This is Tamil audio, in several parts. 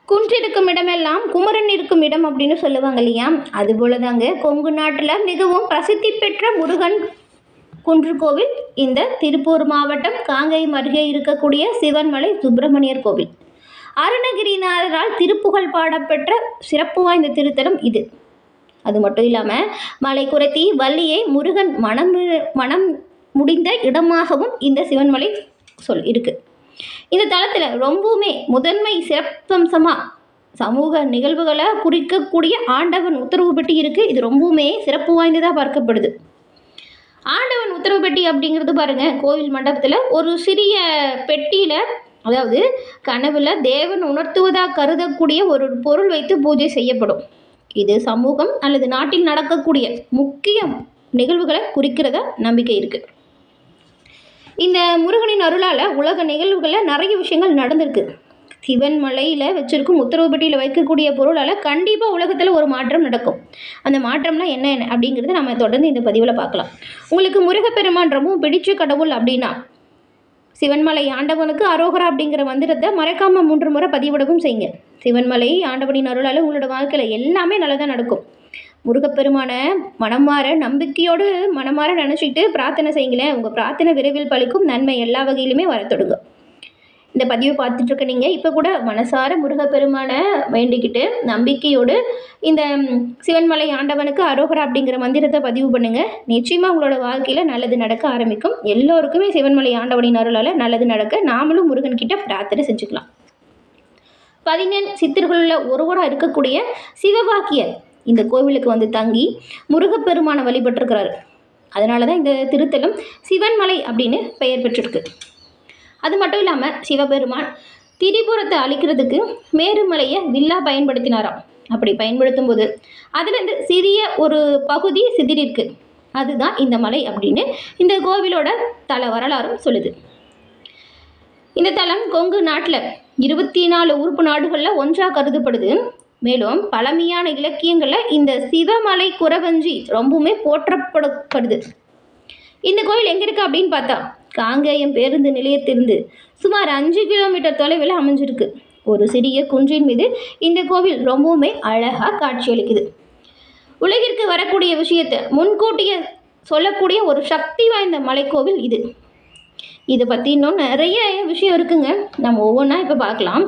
குன்றிருக்கும் இடமெல்லாம் குமரன் இருக்கும் இடம் அப்படின்னு சொல்லுவாங்க இல்லையா? அதுபோல தாங்க கொங்கு நாட்டில் மிகவும் பிரசித்தி பெற்ற முருகன் குன்று கோவில் இந்த திருப்பூர் மாவட்டம் காங்கேயம் அருகே இருக்கக்கூடிய சிவன்மலை சுப்பிரமணியர் கோவில். அருணகிரிநாதரால் திருப்புகழ் பாடப்பெற்ற சிறப்பு வாய்ந்த திருத்தலம் இது. அது மட்டும் இல்லாமல் மலை குறைத்தி வள்ளியை முருகன் மனம் முடிந்த இடமாகவும் இந்த சிவன்மலை இருக்கு. இந்த தளத்தில் ரொம்பவுமே முதன்மை சிறப்பம்சமாக சமூக நிகழ்வுகளை குறிக்கக்கூடிய ஆண்டவன் உத்தரவு பெட்டி இருக்குது. இது ரொம்பவுமே சிறப்பு வாய்ந்ததாக பார்க்கப்படுது. ஆண்டவன் உத்தரவு பெட்டி அப்படிங்கிறது பாருங்கள், கோவில் மண்டபத்தில் ஒரு சிறிய பெட்டியில், அதாவது கனவுல தேவன் உணர்த்துவதாக கருதக்கூடிய ஒரு பொருள் வைத்து பூஜை செய்யப்படும். இது சமூகம் அல்லது நாட்டில் நடக்கக்கூடிய முக்கிய நிகழ்வுகளை குறிக்கிறதா நம்பிக்கை இருக்குது. இந்த முருகனின் அருளால் உலக நிகழ்வுகளில் நிறைய விஷயங்கள் நடந்திருக்கு. சிவன்மலையில் வச்சுருக்கும் உத்தரவு பெட்டியில் வைக்கக்கூடிய பொருளால் கண்டிப்பாக உலகத்தில் ஒரு மாற்றம் நடக்கும். அந்த மாற்றம்லாம் என்ன அப்படிங்கிறது நம்ம தொடர்ந்து இந்த பதிவில் பார்க்கலாம். உங்களுக்கு முருகப்பெருமான் ரொம்பவும் பிடிச்ச கடவுள் அப்படின்னா சிவன்மலை ஆண்டவனுக்கு அரோகரா அப்படிங்கிற மந்திரத்தை மறக்காமல் 3 முறை பதிவிடவும் செய்யுங்க. சிவன்மலை ஆண்டவனின் அருளால் உங்களோட வாழ்க்கையில் எல்லாமே நல்லதாக நடக்கும். முருகப்பெருமான நம்பிக்கையோடு மனமாற நினச்சிட்டு பிரார்த்தனை செய்யுங்களேன். உங்கள் பிரார்த்தனை விரைவில் பலிக்கும். நன்மை எல்லா வகையிலுமே வர தொடங்கும். இந்த பதிவை பார்த்துட்ருக்க நீங்கள் இப்போ கூட மனசார முருகப்பெருமான வேண்டிக்கிட்டு நம்பிக்கையோடு இந்த சிவன்மலை ஆண்டவனுக்கு அரோகரா அப்படிங்கிற மந்திரத்தை பதிவு பண்ணுங்கள். நிச்சயமாக உங்களோட வாழ்க்கையில் நல்லது நடக்க ஆரம்பிக்கும். எல்லோருக்குமே சிவன்மலை ஆண்டவனின் அருளால் நல்லது நடக்க நாமளும் முருகன்கிட்ட பிரார்த்தனை செஞ்சுக்கலாம். 14 சித்தர்களில் ஒருவராக இருக்கக்கூடிய சிவவாக்கியர் இந்த கோவிலுக்கு வந்து தங்கி முருகப்பெருமானை வழிபட்டிருக்கிறாரு. அதனால தான் இந்த திருத்தலம் சிவன்மலை அப்படின்னு பெயர் பெற்றிருக்கு. அது மட்டும் இல்லாமல் சிவபெருமான் திரிபுரத்தை அழிக்கிறதுக்கு மேருமலையை வில்லா பயன்படுத்தினாராம். அப்படி பயன்படுத்தும் போது அதுலேருந்து சிறிய ஒரு பகுதி சிதறிருக்கு. அதுதான் இந்த மலை அப்படின்னு இந்த கோவிலோட தல வரலாறும் சொல்லுது. இந்த தலம் கொங்கு நாட்டில் 24 உறுப்பு நாடுகளில் ஒன்றாக கருதப்படுது. மேலும் பழமையான இலக்கியங்களில் இந்த சிவமலை குறவஞ்சி ரொம்பவுமே போற்றப்படுது. இந்த கோவில் எங்கே இருக்குது அப்படின்னு பார்த்தா காங்கேயம் பேருந்து நிலையத்திலிருந்து சுமார் 5 கிலோமீட்டர் தொலைவில் அமைஞ்சிருக்கு. ஒரு சிறிய குன்றின் மீது இந்த கோவில் ரொம்பவுமே அழகாக காட்சியளிக்குது. உலகிற்கு வரக்கூடிய விஷயத்தை முன்கூட்டியே சொல்லக்கூடிய ஒரு சக்தி வாய்ந்த மலைக்கோவில் இது. இதை பற்றி இன்னும் நிறைய விஷயம் இருக்குங்க. நம்ம ஒவ்வொன்றா இப்போ பார்க்கலாம்.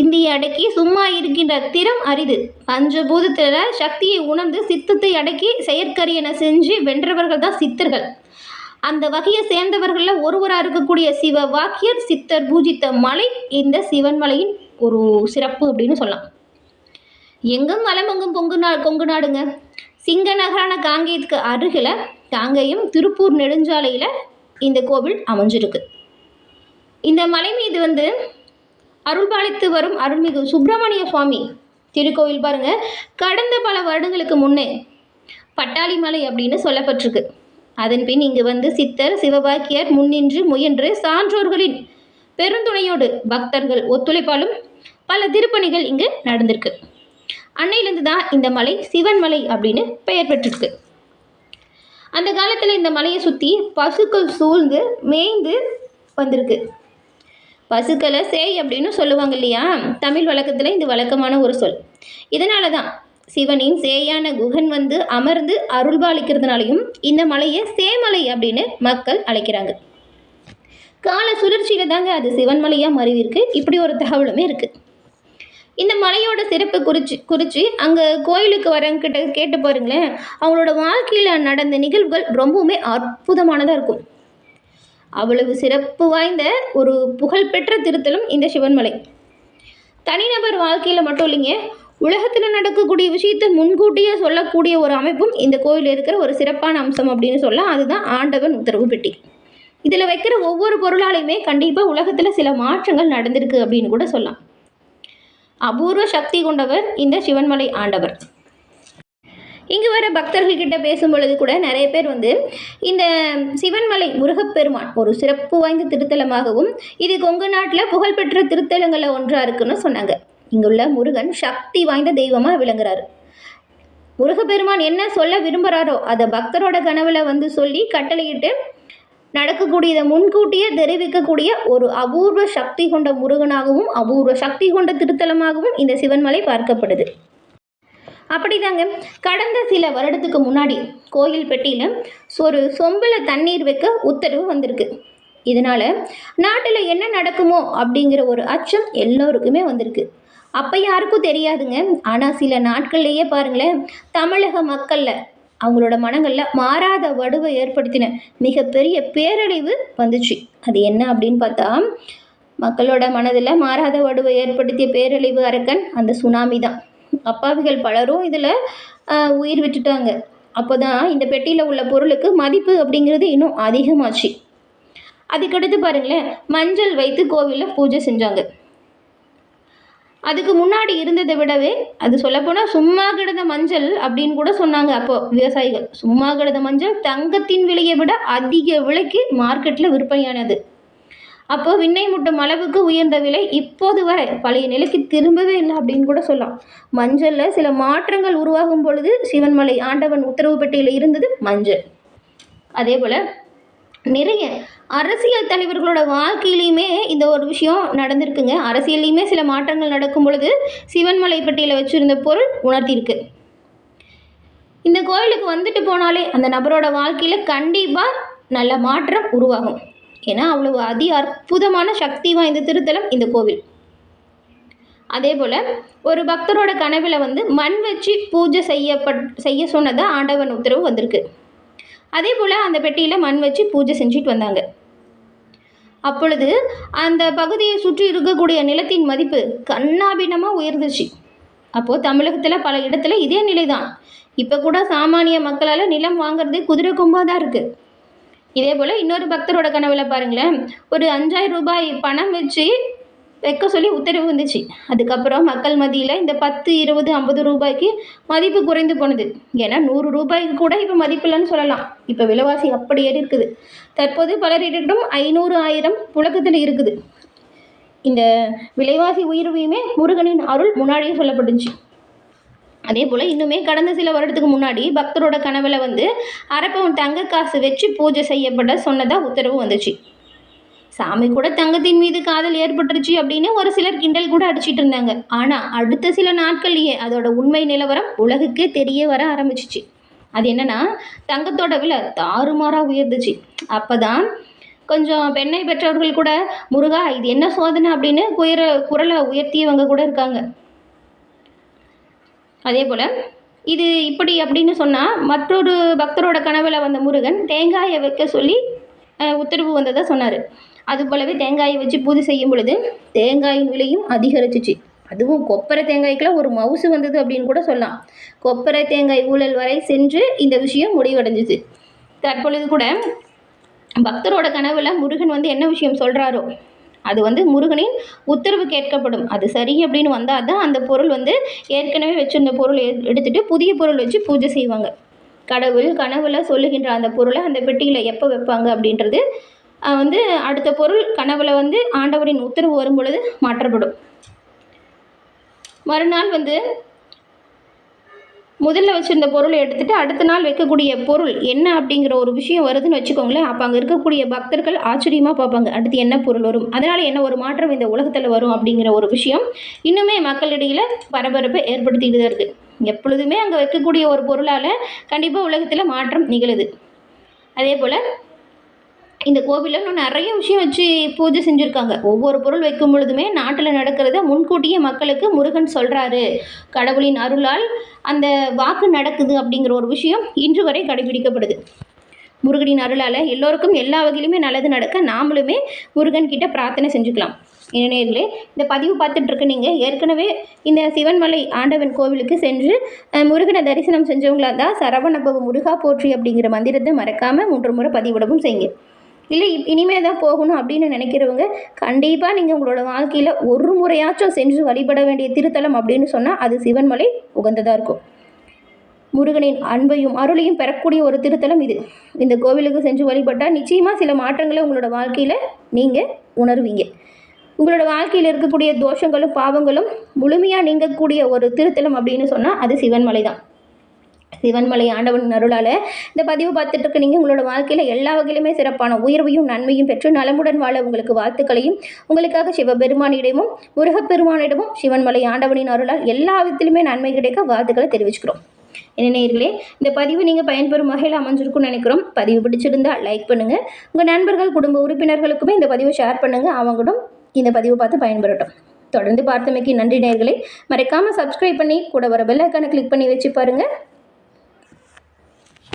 இந்தியை அடக்கி சும்மா இருக்கின்ற திறம் அரிது. பஞ்சபூதத்தில் சக்தியை உணர்ந்து சித்தத்தை அடக்கி செயற்கரியனை செஞ்சு வென்றவர்கள் தான் சித்தர்கள். அந்த வகையை சேர்ந்தவர்களில் ஒருவராக இருக்கக்கூடிய சிவ வாக்கியர் சித்தர் பூஜித்த மலை இந்த சிவன்மலையின் ஒரு சிறப்பு அப்படின்னு சொல்லலாம். எங்கும் வளமெங்கும் கொங்கு நாடுங்க. சிங்க நகரான காங்கேயத்துக்கு அருகில் காங்கேயம் திருப்பூர் நெடுஞ்சாலையில் இந்த கோவில் அமைஞ்சிருக்கு. இந்த மலை மீது வந்து அருள்பாலித்து வரும் அருள்மிகு சுப்பிரமணிய சுவாமி திருக்கோவில் பாருங்கள், கடந்த பல வருடங்களுக்கு முன்னே பட்டாளி மலை அப்படின்னு சொல்லப்பட்டிருக்கு. அதன் பின் இங்கு வந்து சித்தர் சிவபாக்கியர் முன்னின்று முயன்று சான்றோர்களின் பெருந்துணையோடு பக்தர்கள் ஒத்துழைப்பாலும் பல திருப்பணிகள் இங்கு நடந்திருக்கு. அன்னையிலிருந்து தான் இந்த மலை சிவன்மலை அப்படின்னு பெயர் பெற்றிருக்கு. அந்த காலத்தில் இந்த மலையை சுற்றி பசுக்கள் சூழ்ந்து மேய்ந்து வந்திருக்கு. பசுக்களை சேய் அப்படின்னு சொல்லுவாங்க இல்லையா? தமிழ் வழக்கத்தில் இது வழக்கமான ஒரு சொல். இதனால தான் சிவனின் சேயான குகன் வந்து அமர்ந்து அருள்பாலிக்கிறதுனாலையும் இந்த மலையை சேமலை அப்படின்னு மக்கள் அழைக்கிறாங்க. கால சுழற்சியில் தாங்க அது சிவன்மலையாக மருவிருக்கு. இப்படி ஒரு தகவலுமே இருக்குது. இந்த மலையோட சிறப்பு குறித்து அங்கே கோயிலுக்கு வரங்கிட்ட கேட்டு பாருங்களேன். அவங்களோட வாழ்க்கையில் நடந்த நிகழ்வுகள் ரொம்பவுமே அற்புதமானதாக இருக்கும். அவ்வளவு சிறப்பு வாய்ந்த ஒரு புகழ்பெற்ற திருத்தலம் இந்த சிவன்மலை. தனிநபர் வாழ்க்கையில் மட்டும் இல்லைங்க, உலகத்தில் நடக்கக்கூடிய விஷயத்தை முன்கூட்டியே சொல்லக்கூடிய ஒரு அமைப்பும் இந்த கோயில் இருக்கிற ஒரு சிறப்பான அம்சம் அப்படின்னு சொல்லலாம். அதுதான் ஆண்டவன் உத்தரவு பெட்டி. இதில் வைக்கிற ஒவ்வொரு பொருளாலையுமே கண்டிப்பாக உலகத்தில் சில மாற்றங்கள் நடந்திருக்கு அப்படின்னு கூட சொல்லலாம். அபூர்வ சக்தி கொண்டவர் இந்த சிவன்மலை ஆண்டவர். இங்கு வர பக்தர்கள்கிட்ட பேசும் பொழுது கூட நிறைய பேர் வந்து இந்த சிவன்மலை முருகப்பெருமான் ஒரு சிறப்பு வாய்ந்த திருத்தலமாகவும் இது கொங்கு நாட்டில் புகழ்பெற்ற திருத்தலங்களில் ஒன்றாக இருக்குன்னு சொன்னாங்க. இங்குள்ள முருகன் சக்தி வாய்ந்த தெய்வமாக விளங்குறாரு. முருகப்பெருமான் என்ன சொல்ல விரும்புகிறாரோ அதை பக்தரோட கனவுல வந்து சொல்லி கட்டளையிட்டு நடக்கக்கூடியதை முன்கூட்டியே தெரிவிக்கக்கூடிய ஒரு அபூர்வ சக்தி கொண்ட முருகனாகவும் அபூர்வ சக்தி கொண்ட திருத்தலமாகவும் இந்த சிவன்மலை பார்க்கப்படுது. அப்படிதாங்க கடந்த சில வருடத்துக்கு முன்னாடி கோயில் பெட்டியில் ஒரு சொம்பில் தண்ணீர் வைக்க உத்தரவு வந்திருக்கு. இதனால் நாட்டில் என்ன நடக்குமோ அப்படிங்கிற ஒரு அச்சம் எல்லோருக்குமே வந்திருக்கு. அப்போ யாருக்கும் தெரியாதுங்க. ஆனால் சில நாட்கள்லேயே பாருங்களேன், தமிழக மக்களில் அவங்களோட மனங்களில் மாறாத வடுவை ஏற்படுத்தின மிகப்பெரிய பேரழிவு வந்துச்சு. அது என்ன அப்படின்னு பார்த்தா, மக்களோட மனதில் மாறாத வடுவை ஏற்படுத்திய பேரழிவு அரக்கன் அந்த சுனாமி தான். அப்பாவிகள் பலரும் இதில் உயிர் விட்டுட்டாங்க. அப்போ தான் இந்த பெட்டியில் உள்ள பொருளுக்கு மதிப்பு அப்படிங்கிறது இன்னும் அதிகமாச்சு. அதுக்கடுத்து பாருங்களேன், மஞ்சள் வைத்து கோவிலில் பூஜை செஞ்சாங்க. அதுக்கு முன்னாடி இருந்ததை விடவே அது சொல்லப்போனால் சும்மா கிடந்த மஞ்சள் அப்படின்னு கூட சொன்னாங்க. அப்போ விவசாயிகள் சும்மா கிடந்த மஞ்சள் தங்கத்தின் விலையை விட அதிக விலைக்கு மார்க்கெட்டில் விற்பனையானது. அப்போ விண்ணை முட்டும் அளவுக்கு உயர்ந்த விலை இப்போது வரை பழைய நிலைக்கு திரும்பவே இல்லை அப்படின்னு கூட சொல்லலாம். மஞ்சளில் சில மாற்றங்கள் உருவாகும் பொழுது சிவன்மலை ஆண்டவன் உத்தரவு பெட்டியில் இருந்தது மஞ்சள். அதே போல் நிறைய அரசியல் தலைவர்களோட வாழ்க்கையிலையுமே இந்த ஒரு விஷயம் நடந்திருக்குங்க. அரசியலையுமே சில மாற்றங்கள் நடக்கும் பொழுது சிவன்மலை பெட்டியில் வச்சுருந்த பொருள் உணர்த்தியிருக்கு. இந்த கோயிலுக்கு வந்துட்டு போனாலே அந்த நபரோட வாழ்க்கையில் கண்டிப்பாக நல்ல மாற்றம் உருவாகும். ஏன்னா அவ்வளவு அற்புதமான சக்தி வாய்ந்த திருத்தலம் இந்த கோவில். அதே போல் ஒரு பக்தரோட கனவில் மண் வச்சு பூஜை செய்ய சொன்னதாக ஆண்டவன் உத்தரவு வந்திருக்கு. அதே போல் அந்த பெட்டியில் மண் வச்சு பூஜை செஞ்சுட்டு வந்தாங்க. அப்பொழுது அந்த பகுதியை சுற்றி இருக்கக்கூடிய நிலத்தின் மதிப்பு கண்ணாபின்னமாக உயர்ந்துச்சு. அப்போது தமிழகத்தில் பல இடத்துல இதே நிலை தான். இப்போ கூட சாமானிய மக்களால் நிலம் வாங்குறதே குதிரை கொம்பாக தான் இருக்குது. இதே போல் இன்னொரு பக்தரோட கனவில் பாருங்களேன், ஒரு 5000 ரூபாய் பணம் வச்சு வைக்க சொல்லி உத்தரவு வந்துச்சு. அதுக்கப்புறம் மக்கள் மத்தியில் இந்த 10, 20, 50 ரூபாய்க்கு மதிப்பு குறைந்து போனது. ஏன்னா 100 ரூபாய்க்கு கூட இப்போ மதிப்பு இல்லைன்னு சொல்லலாம். இப்போ விலைவாசி அப்படி ஏறி இருக்குது. தற்போது பலரிடம் 500, 1000 புழக்கத்தில் இருக்குது. இந்த விலைவாசி உயர்வையுமே முருகனின் அருள் முன்னாடியே சொல்லப்பட்டுச்சு. அதே போல் இன்னுமே கடந்த சில வருடத்துக்கு முன்னாடி பக்தரோட கனவில் அரப்பவன் தங்க காசு வச்சு பூஜை செய்யப்பட சொன்னதாக உத்தரவு வந்துச்சு. சாமி கூட தங்கத்தின் மீது காதல் ஏற்பட்டுருச்சு அப்படின்னு ஒரு சிலர் கிண்டல் கூட அடிச்சிட்டு இருந்தாங்க. ஆனால் அடுத்த சில நாட்கள்லேயே அதோட உண்மை நிலவரம் உலகுக்கே தெரிய வர ஆரம்பிச்சிச்சு. அது என்னன்னா, தங்கத்தோட விலை தாறுமாறாக உயர்ந்துச்சு. அப்போ தான் கொஞ்சம் பெண்ணை பெற்றவர்கள் கூட முருகா இது என்ன சோதனை அப்படின்னு குரலை உயர்த்தியவங்க கூட இருக்காங்க. அதே போல் இது இப்படி அப்படின்னு சொன்னால் மற்றொரு பக்தரோட கனவில் வந்த முருகன் தேங்காயை வைக்க சொல்லி உத்தரவு வந்ததாக சொன்னார். அது போலவே தேங்காயை வச்சு பூஜை செய்யும் பொழுது தேங்காயின் விலையும் அதிகரிச்சிச்சு. அதுவும் கொப்பரை தேங்காய்க்கெல்லாம் ஒரு மவுசு வந்தது அப்படின்னு கூட சொல்லலாம். கொப்பரை தேங்காய் ஊழல் வரை சென்று இந்த விஷயம் முடிவடைஞ்சிச்சு. தற்பொழுது கூட பக்தரோட கனவில் முருகன் என்ன விஷயம் சொல்கிறாரோ அது முருகனின் உத்தரவு கேட்கப்படும். அது சரி அப்படின்னு வந்தால் தான் அந்த பொருள் ஏற்கனவே வச்சுருந்த பொருள் எடுத்துகிட்டு புதிய பொருள் வச்சு பூஜை செய்வாங்க. கடவுள் கனவுல சொல்லுகின்ற அந்த பொருளை அந்த பெட்டியில் எப்போ வைப்பாங்க அப்படின்றது அடுத்த பொருள் கனவுல ஆண்டவரின் உத்தரவு வரும் பொழுது மாற்றப்படும். மறுநாள் முதல்ல வச்சுருந்த பொருளை எடுத்துகிட்டு அடுத்த நாள் வைக்கக்கூடிய பொருள் என்ன அப்படிங்கிற ஒரு விஷயம் வருதுன்னு வச்சுக்கோங்களேன். அப்போ அங்கே இருக்கக்கூடிய பக்தர்கள் ஆச்சரியமாக பார்ப்பாங்க, அடுத்து என்ன பொருள் வரும், அதனால் என்ன ஒரு மாற்றம் இந்த உலகத்தில் வரும் அப்படிங்கிற ஒரு விஷயம் இன்னுமே மக்களிடையில் பரபரப்பை ஏற்படுத்திட்டு தான் இருக்குது. எப்பொழுதுமே அங்கே வைக்கக்கூடிய ஒரு பொருளால் கண்டிப்பாக உலகத்தில் மாற்றம் நிகழுது. அதே போல் இந்த கோவிலில் இன்னும் நிறைய விஷயம் வச்சு பூஜை செஞ்சுருக்காங்க. ஒவ்வொரு பொருள் வைக்கும் பொழுதுமே நாட்டில் நடக்கிறத முன்கூட்டியே மக்களுக்கு முருகன் சொல்கிறாரு, கடவுளின் அருளால் அந்த வாக்கு நடக்குது அப்படிங்கிற ஒரு விஷயம் இன்று வரை கடைபிடிக்கப்படுது. முருகனின் அருளால் எல்லோருக்கும் எல்லா வகையிலுமே நல்லது நடக்க நாமளுமே முருகன்கிட்ட பிரார்த்தனை செஞ்சுக்கலாம். நேயர்களே, இந்த பதிவு பார்த்துட்ருக்க நீங்கள் ஏற்கனவே இந்த சிவன்மலை ஆண்டவன் கோவிலுக்கு சென்று முருகனை தரிசனம் செஞ்சவங்களா தான் சரவணபவ முருகா போற்றி அப்படிங்கிற மந்திரத்தை மறக்காமல் 3 முறை பதிவிடவும் செய்யுங்க. இல்லை இனிமே தான் போகணும் அப்படின்னு நினைக்கிறவங்க கண்டிப்பாக நீங்கள் உங்களோட வாழ்க்கையில் ஒரு முறையாச்சும் சென்று வழிபட வேண்டிய திருத்தலம் அப்படின்னு சொன்னால் அது சிவன்மலை உகந்ததாக இருக்கும். முருகனின் அன்பையும் அருளையும் பெறக்கூடிய ஒரு திருத்தலம் இது. இந்த கோவிலுக்கு சென்று வழிபட்டால் நிச்சயமாக சில மாற்றங்களை உங்களோட வாழ்க்கையில் நீங்கள் உணர்வீங்க. உங்களோட வாழ்க்கையில் இருக்கக்கூடிய தோஷங்களும் பாவங்களும் முழுமையாக நீங்கக்கூடிய ஒரு திருத்தலம் அப்படின்னு சொன்னால் அது சிவன்மலை தான். சிவன்மலை ஆண்டவன் அருளால் இந்த பதிவு பார்த்துட்டு இருக்க நீங்கள் உங்களோட வாழ்க்கையில் எல்லா வகையிலுமே சிறப்பான உயர்வையும் நன்மையும் பெற்று நலமுடன் வாழ உங்களுக்கு வாழ்த்துக்களையும் உங்களுக்காக சிவபெருமானிடமும் முருகப்பெருமானிடமும் சிவன்மலை ஆண்டவனின் அருளால் எல்லா விதத்திலுமே நன்மை கிடைக்க வாழ்த்துக்களை தெரிவிச்சுக்கிறோம். என்ன நேயர்களே, இந்த பதிவு நீங்கள் பயன்பெறும் வகையில் அமைஞ்சிருக்கும்னு நினைக்கிறோம். பதிவு பிடிச்சிருந்தால் லைக் பண்ணுங்கள். உங்கள் நண்பர்கள் குடும்ப உறுப்பினர்களுக்குமே இந்த பதிவை ஷேர் பண்ணுங்கள். அவங்களும் இந்த பதிவை பார்த்து பயன்பெறட்டும். தொடர்ந்து பார்த்தமைக்கு நன்றி நேயர்களே. மறக்காமல் சப்ஸ்கிரைப் பண்ணி கூட வர பெல் ஐக்கானை கிளிக் பண்ணி வச்சு பாருங்கள்.